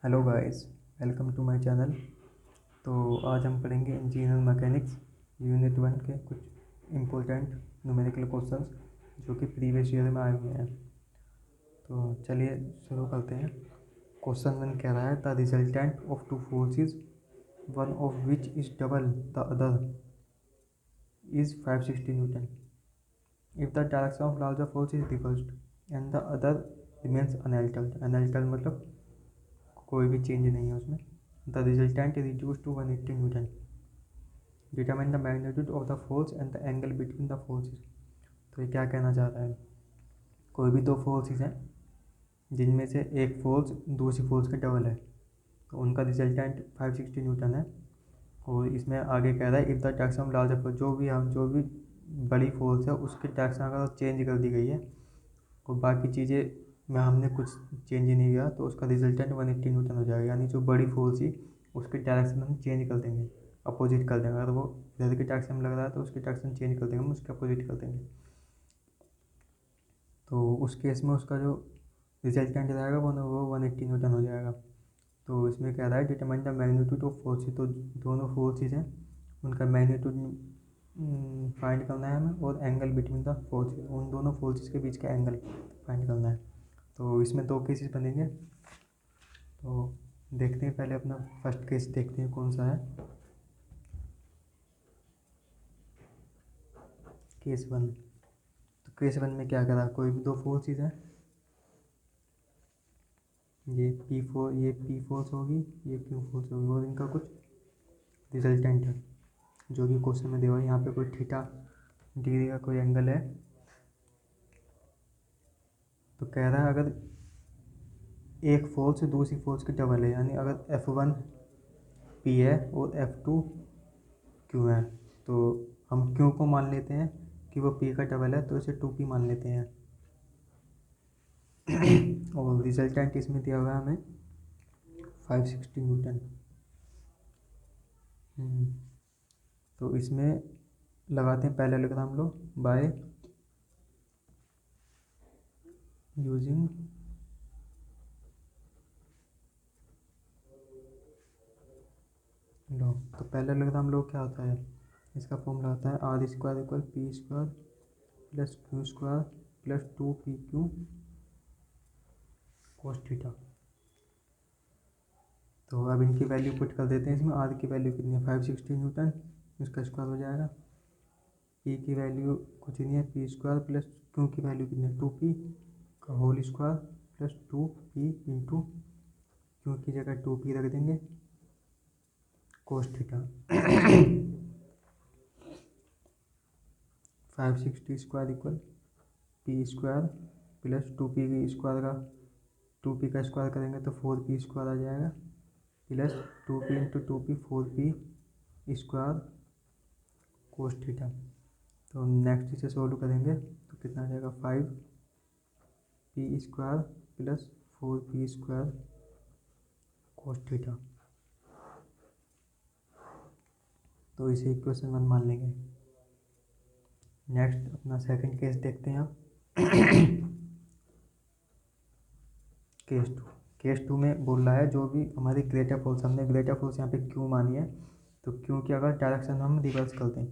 Hello guys, welcome to my channel. तो आज हम पढ़ेंगे इंजीनियर मैकेनिक्स यूनिट 1 के कुछ इम्पोर्टेंट न्यूमेरिकल क्वेश्चंस जो कि प्रीवियस ईयर में आए हुए हैं। तो चलिए शुरू करते हैं। क्वेश्चन 1 कह रहा है the resultant of two forces one of which is double the other is 560 newton if the direction of larger force is reversed and the other remains unaltered. Unaltered मतलब कोई भी चेंज नहीं है उसमें। The resultant is reduce to 180 newton. Determine the magnitude of the force and the angle between the forces. तो ये क्या कहना चाह रहा है, कोई भी दो फोर्सेस हैं जिनमें से एक फोर्स दूसरी फोर्स का डबल है, तो उनका रिजल्टेंट 560 न्यूटन है। और इसमें आगे कह रहा है if the direction of larger force, जो भी बड़ी फोर्स है उसकी डायरेक्शन अगर चेंज कर दी गई है और बाकी चीज़ें में हमने कुछ चेंज नहीं किया तो उसका रिजल्टेंट 180 न्यूटन हो जाएगा। यानी जो बड़ी फोर्स थी उसकी डायरेक्शन हम चेंज कर देंगे, अपोजिट कर देंगे। अगर वो इधर की डायरेक्शन में लग रहा है तो उसकी डायरेक्शन चेंज कर देंगे, हम उसके अपोजिट कर देंगे। तो उस केस में उसका जो रिजल्टेंट रहेगा वो 180 न्यूटन हो जाएगा। तो इसमें कह रहा है determine the magnitude of forces. तो दोनों फोर्सेस हैं उनका मैग्नीट्यूड फाइंड करना है हमें, और एंगल बिटवीन द फोर्सेस, उन दोनों फोर्सेस के बीच का एंगल फाइंड करना है। तो इसमें दो केसेस बनेंगे। तो देखते हैं, पहले अपना फर्स्ट केस देखते हैं कौन सा है। केस 1। तो केस 1 में क्या करा, कोई भी दो फोर्सेस हैं, ये पी फोर्स होगी, ये क्यू फोर्स होगी, और इनका कुछ रिजल्टेंट है जो कि क्वेश्चन में दिया हुआ है। यहाँ पे कोई थीटा डिग्री का कोई एंगल है। तो कह रहा है अगर एक फोर्स दूसरी फोर्स की डबल है, यानी अगर F1 P है और F2 Q है, तो हम Q को मान लेते हैं कि वो P का डबल है, तो इसे 2P मान लेते हैं। और रिजल्टेंट इसमें दिया हुआ है हमें 560 न्यूटन। तो इसमें लगाते हैं पहले अलग हम लोग बाय यूजिंग लो। तो पहले अलग हम लोग क्या होता है, इसका फॉर्मूला होता है R square equal P square plus Q square plus 2PQ cos theta. तो अब इनकी वैल्यू पुट कर देते हैं। इसमें आर की वैल्यू कितनी है, 560 न्यूटन, इसका स्क्वायर हो जाएगा। पी की वैल्यू कुछ नहीं है, पी स्क्वायर प्लस क्यू की वैल्यू कितनी है, 2P का whole square plus 2P into Q की जगह 2P रख देंगे cos theta. 560 square equal P square plus 2P की स्क्वायर का 2P का स्क्वायर करेंगे तो 4P स्क्वायर आ जाएगा, plus 2P into 2P 4P square cos theta. तो नेक्स्ट इसे सोल्व करेंगे तो कितना आ जाएगा, 5P square plus 4P square cos theta. तो इसे इक्वेशन 1 मान लेंगे। नेक्स्ट अपना सेकंड केस देखते हैं आप। केस 2 में बोल रहा है जो भी हमारी ग्रेटर फोर्स, हमने ग्रेटर फोर्स यहाँ पे क्यों मानी है, तो क्यों की अगर डायरेक्शन हम रिवर्स कर दें,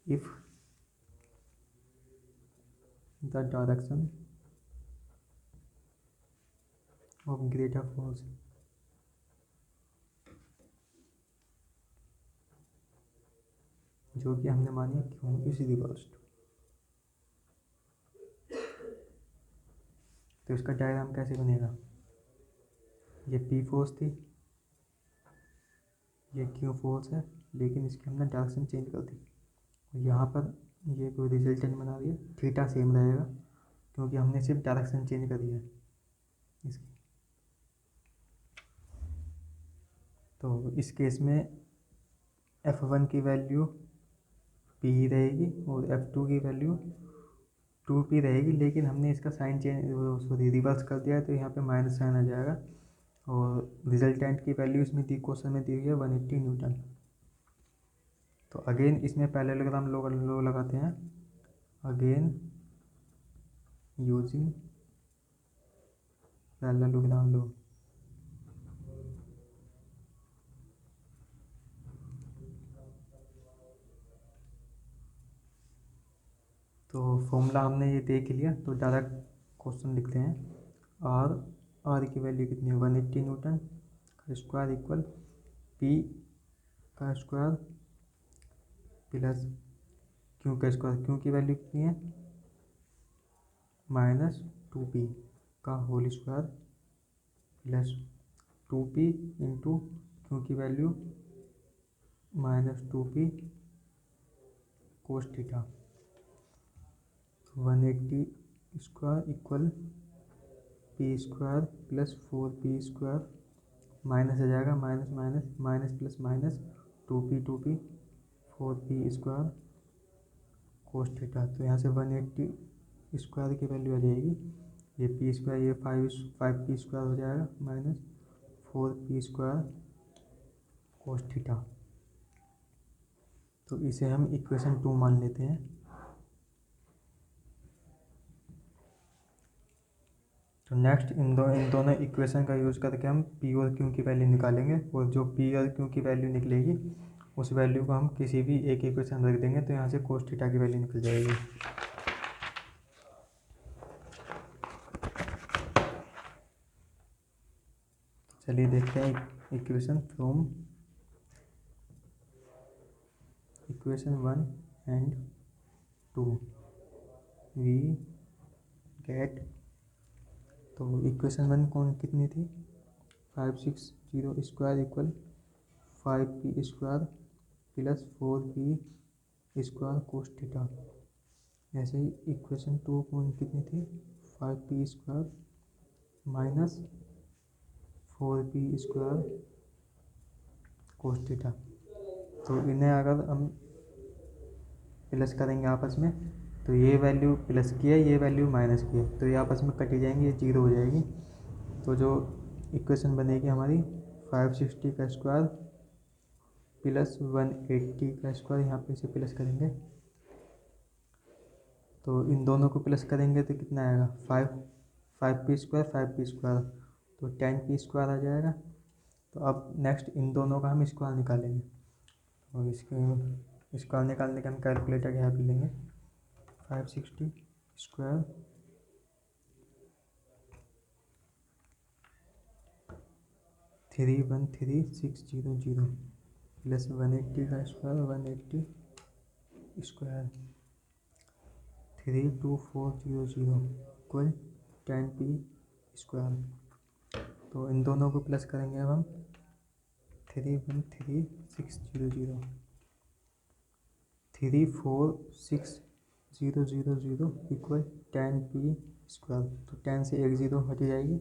if the direction of greater force जो कि हमने मानी है क्यों इज रिवर्स्ड, तो इसका डायग्राम कैसे बनेगा, ये पी फोर्स थी, ये क्यू फोर्स है, लेकिन इसकी हमने डायरेक्शन चेंज कर दी। यहाँ पर ये कोई रिजल्टेंट बना दिया, थीटा सेम रहेगा क्योंकि हमने सिर्फ डायरेक्शन चेंज करी है इसकी। तो इस केस में F1 की वैल्यू P ही रहेगी और F2 की वैल्यू 2P रहेगी, लेकिन हमने इसका साइन चेंज सॉरी रिवर्स कर दिया है, तो यहाँ पे माइनस साइन आ जाएगा। और रिजल्टेंट की वैल्यू इसमें दी, क्वेश्चन में दी हुई है 180 न्यूटन। तो अगेन इसमें पैरेललोग्राम लो लगाते हैं, अगेन यूजिंग पैरेललोग्राम लो। फॉर्मूला हमने ये देख लिया, तो डायरेक्ट क्वेश्चन लिखते हैं। आर की वैल्यू कितनी है, 180 न्यूटन का स्क्वायर इक्वल पी का स्क्वायर प्लस क्यू का स्क्वायर। क्यू की वैल्यू कितनी है, -2p का whole square plus 2p into Q की value -2p cos theta. 180 square equal P square plus 4p square, minus आ जाएगा, minus minus minus plus minus 2p 4p square cos theta. तो यहाँ से 180 स्क्वायर की वैल्यू आ जाएगी, ये पी स्क्वायर, ये 5p स्क्वायर हो जाएगा, minus 4p square cos theta. तो इसे हम इक्वेशन 2 मान लेते हैं। तो नेक्स्ट इन दोनों इक्वेशन का यूज़ करके हम पी और क्यू की वैल्यू निकालेंगे, और जो पी और क्यू की वैल्यू निकलेगी उस वैल्यू को हम किसी भी एक इक्वेशन रख देंगे, तो यहाँ से कोस थीटा की वैल्यू निकल जाएगी। चलिए देखते हैं equation from equation 1 and 2 we get. तो इक्वेशन 1 कौन कितनी थी, 560 square equal 5p square plus 4p square cos theta. ऐसे ही इक्वेशन 2 कौन कितनी थी, 5p square minus 4p square cos theta. तो इन्हें अगर हम प्लस करेंगे आपस में, तो ये वैल्यू प्लस की है, ये वैल्यू माइनस की है, तो ये आपस में कटी जाएंगी, ये 0 हो जाएगी। तो जो इक्वेशन बनेगी हमारी 560 का स्क्वायर प्लस 180 का स्क्वायर, यहाँ पे इसे प्लस करेंगे, तो इन दोनों को प्लस करेंगे तो कितना आएगा, 5p स्क्वायर, तो 10p स्क्वायर आ जाएगा। तो अब नेक्स्ट इन दोनों का हम स्क्वायर निकालेंगे, और इसके स्क्वायर निकालने के हम कैलकुलेटर यहाँ पे लेंगे। 560 स्क्वायर थ्री 13600 प्लस 180 का square 180 square 32400 equal 10p square. तो इन दोनों को प्लस करेंगे अब हम, 31600 34600 इक्वल 10p स्क्वायर। तो 10 से एक 0 हट जाएगी,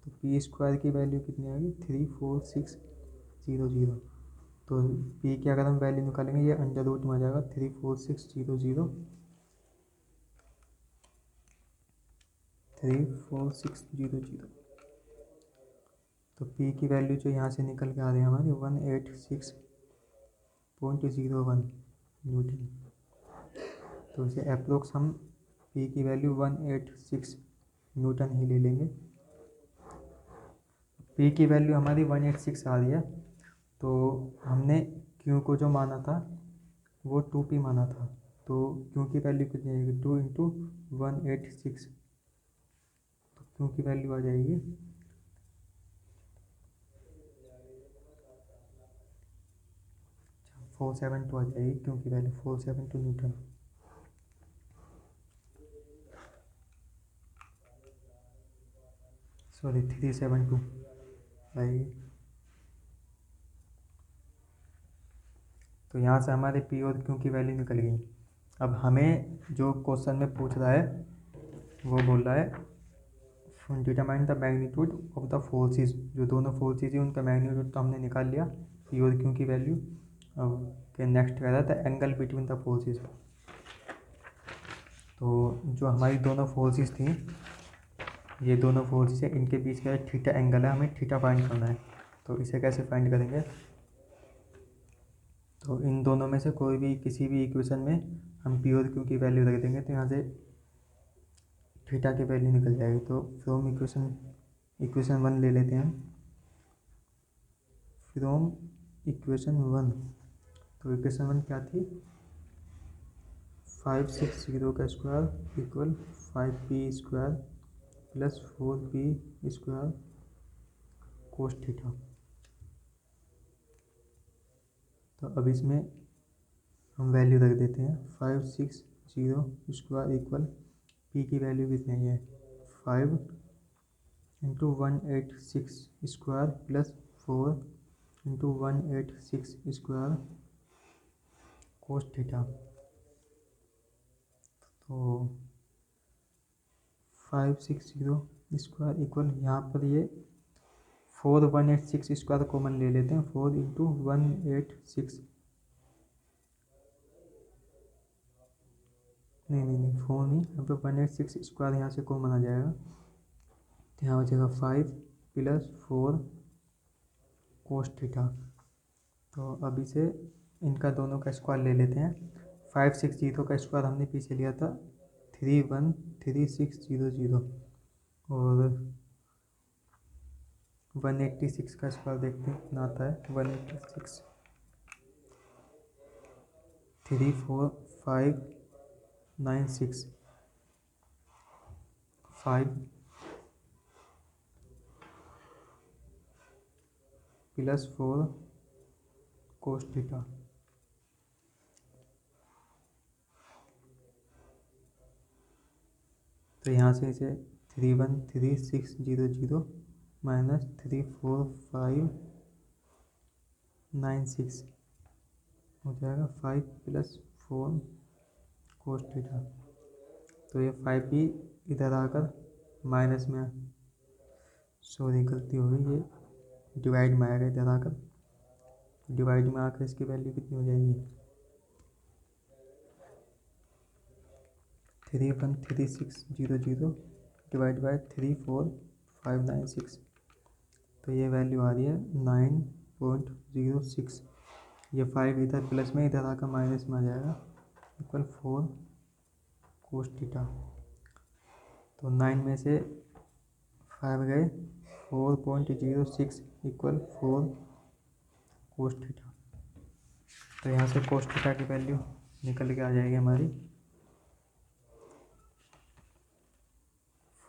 तो पी स्क्वायर की वैल्यू कितनी आएगी, 34600। तो पी की अगर हम वैल्यू निकालेंगे, ये अंडर रूट में आ जाएगा, 34600। तो पी की वैल्यू जो यहाँ से निकल के आ रही है हमारी 186.01 न्यूटन। तो इसे अप्रोक्स हम पी की वैल्यू 186 न्यूटन ही ले लेंगे। पी की वैल्यू हमारी 186 आ रही है, तो हमने क्यू को जो माना था वो 2p माना था, तो क्यू की वैल्यू कितनी आएगी, 2 इंटू 186, तो क्यू की वैल्यू आ जाएगी 472 आ जाएगी, क्यू की वैल्यू 472 न्यूटन। सॉरी 372 आएगी। तो यहाँ से हमारे पी और क्यू की वैल्यू निकल गई। अब हमें जो क्वेश्चन में पूछ रहा है वो बोल रहा है determine the magnitude of the forces. जो दोनों फोर्सेस हैं उनका मैग्नीट्यूड तो हमने निकाल लिया, पी और क्यू की वैल्यू। अब के नेक्स्ट कह रहा था एंगल बिटवीन द फोर्सेस। तो जो हमारी दोनों फोर्सेस थी, ये दोनों फोर्सेस है, इनके बीच का थीटा एंगल है, हमें थीटा फाइंड करना है। तो इसे कैसे फाइंड करेंगे, तो इन दोनों में से कोई भी किसी भी इक्वेशन में हम पी और क्यू की वैल्यू रख देंगे, तो यहाँ से थीटा की वैल्यू निकल जाएगी। तो फ्रॉम इक्वेशन 1 ले लेते हैं हम, फ्रॉम इक्वेशन 1। तो इक्वेशन 1 क्या थी, 560 का square equal 5p² plus 4p² कोस थीटा। तो अब इसमें हम वैल्यू रख देते हैं। 560 स्क्वायर इक्वल पी की वैल्यू कितनी है 5 into 186 square plus 4 into 186 square cos theta. तो 560 स्क्वायर इक्वल यहाँ पर ये 4 186 स्क्वायर कॉमन ले लेते हैं। 4 इंटू 186 नहीं 4 नहीं, यहाँ पे 186 स्क्वायर यहाँ से कॉमन आ जाएगा। तो यहाँ बचेगा 5 प्लस 4 कोस थीटा। तो अब इसे इनका दोनों का स्क्वायर ले लेते हैं। 560 का स्क्वायर हमने पीछे लिया था 313,600 और 186 का स्क्वायर देखते हैं कितना आता है। 186 34596 5 प्लस 4 कोस थीटा। तो यहाँ से इसे 313,600 माइनस 34596 हो जाएगा 5 प्लस 4 कोस थीटा। तो ये 5 भी इधर आकर माइनस में, सॉरी गलती हो गई, ये डिवाइड में आएगा इधर आकर। डिवाइड में आकर इसकी वैल्यू कितनी हो जाएगी 313,600 डिवाइड बाय 34596। तो ये वैल्यू आ रही है 9.06। ये 5 इधर प्लस में इधर आकर माइनस में आ जाएगा इक्वल 4 कोस थीटा। तो 9 में से 5 गए 4.06 इक्वल 4 कोस थीटा। तो यहाँ से कोस थीटा की वैल्यू निकल के आ जाएगी हमारी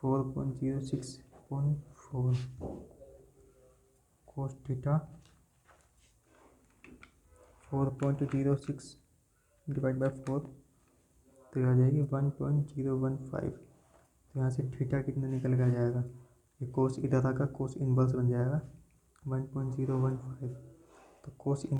4.06.4 कोस थीटा 4.06 डिवाइड बाय 4, तो आ जाएगी 1.015। तो यहाँ से थीटा कितना निकल के आ जाएगा, ये कोस इधर आकर कोस इनवर्स बन जाएगा 1.015। तो कोस